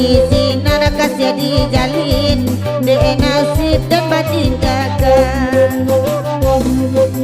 di sini kasih dijalin deh nasib dan batin kakak. Lagu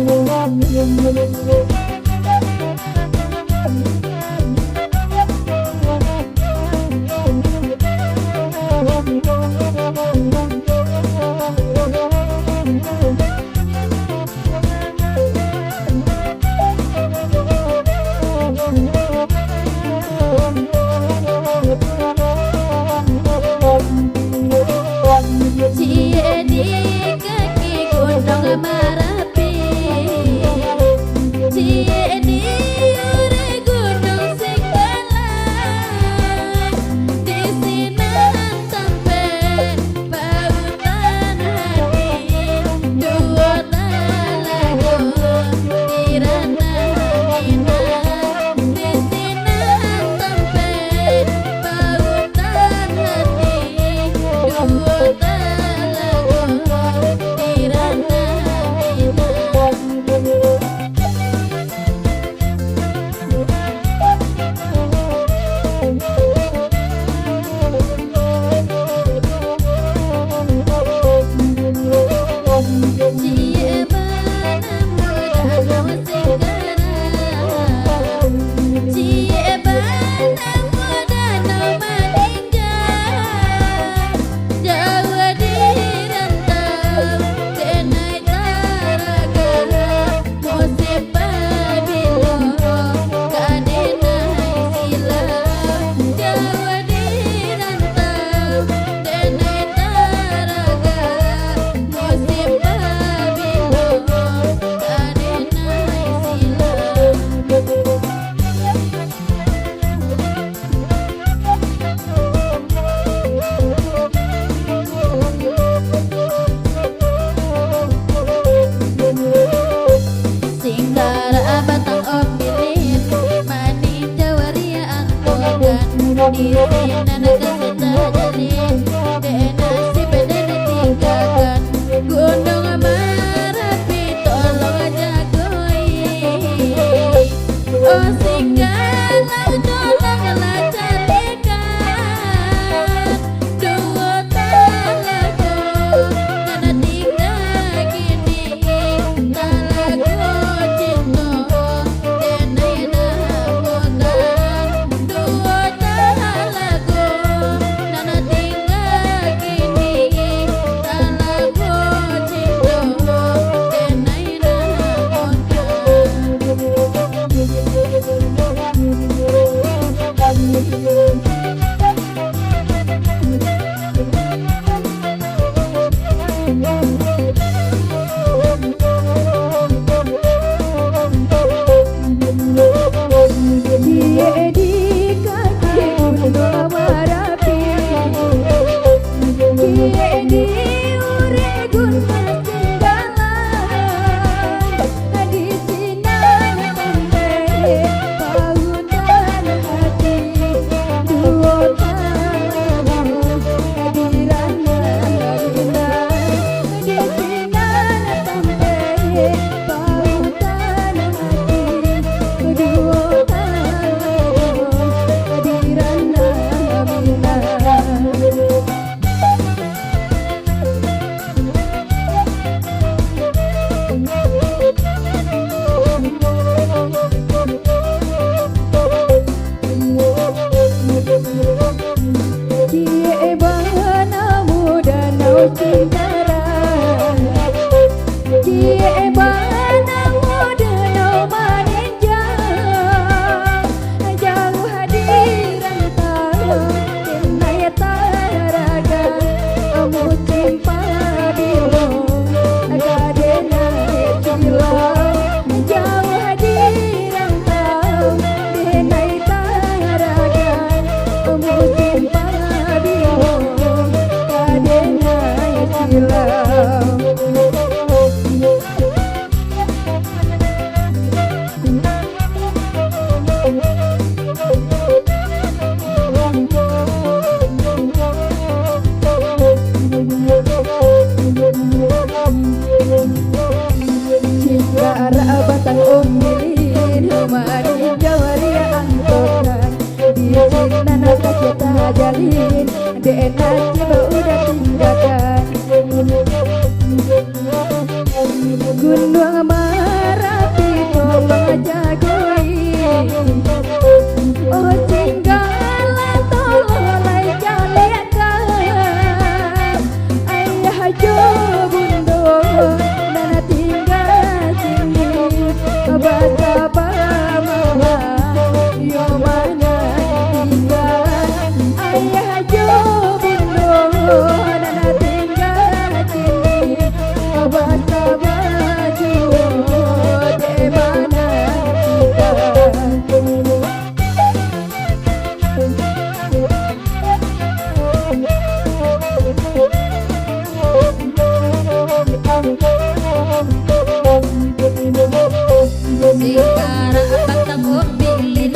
Cie bana muda nau cintara, cie bana muda nau maninja, jauh hadiran tahu kenaya taraga, kamu simpa dilo, kadena cila, jauh hadiran tahu kenaya taraga, kamu simpa dilo, kadena cila. Cikara batang umilin Humani jawaria antokan di sini naka kita jalin DNA coba udah tinggalkan Gunung Merapi tolong jagoi oh tinggal tolong lai jalikan ayah jo bundo nana tinggal sini baca mama yo mana tinggal ayah jo bundo nana tinggal sini baca baju de mana tinggal Sikara batang umilin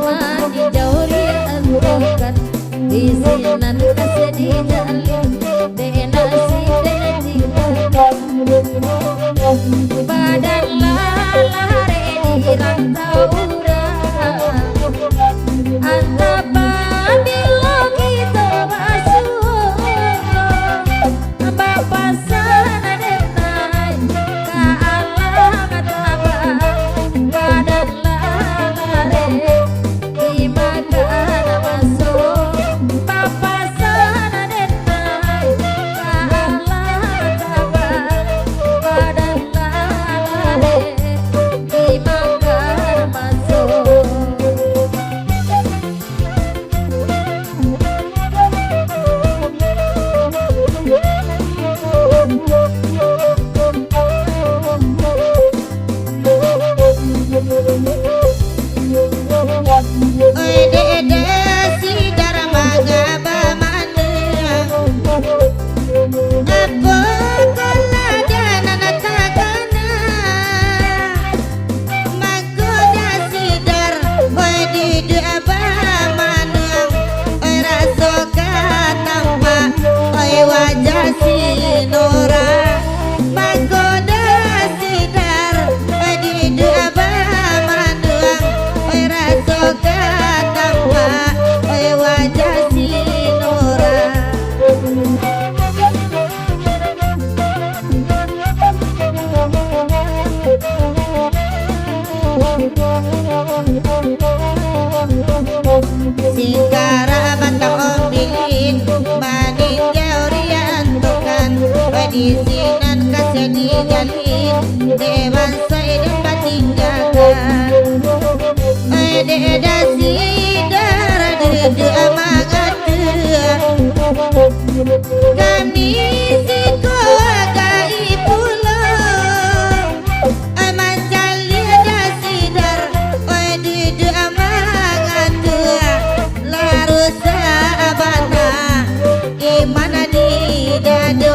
Mani jauria antokan di sinan kasedi jalin dena si dena tinggal badan lalare di rantau antapa bilo kita masuk bapak sana denai ka alamat apa badan lalare di makan masuk bapak sana denai ka alamat apa badan lalare di makan masuk. Oi dede si daramaga bamana Apo kala jana natakana Magoda sidar oi dede bamana Oi rasoka tampa oi wajah sinora Magoda sidar oi dede bamana Oi rasoka tampa oi wajah sinora Sikara batang ombilin Maning jauria antokan Oi di sinan kasedi jalin Dewan saiden batinggakan Oi deda sidar dede amangat Kami siko agai pulau Oi mancali ada sidar Oi dede amangat Larus abana Imana di dado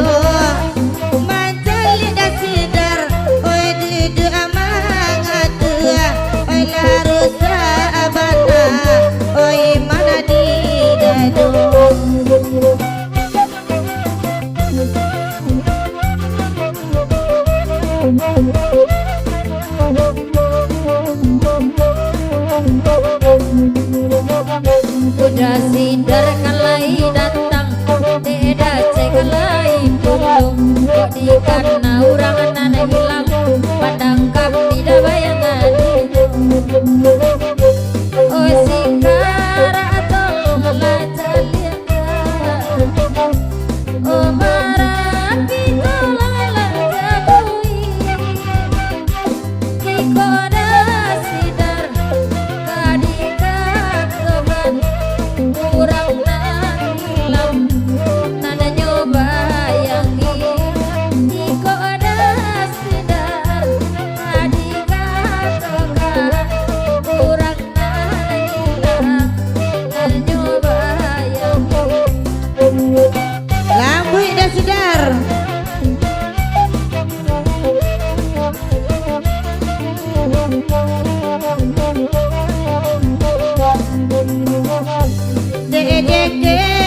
Mancali ada sidar Oi dede amangat Oi larus abana Oi mana di dado Udah sidar kalai datang Deda cek kalai pulung Kok di karena urangan nana hilang Padang kap tidak bayangan Oh sikara tolong Dek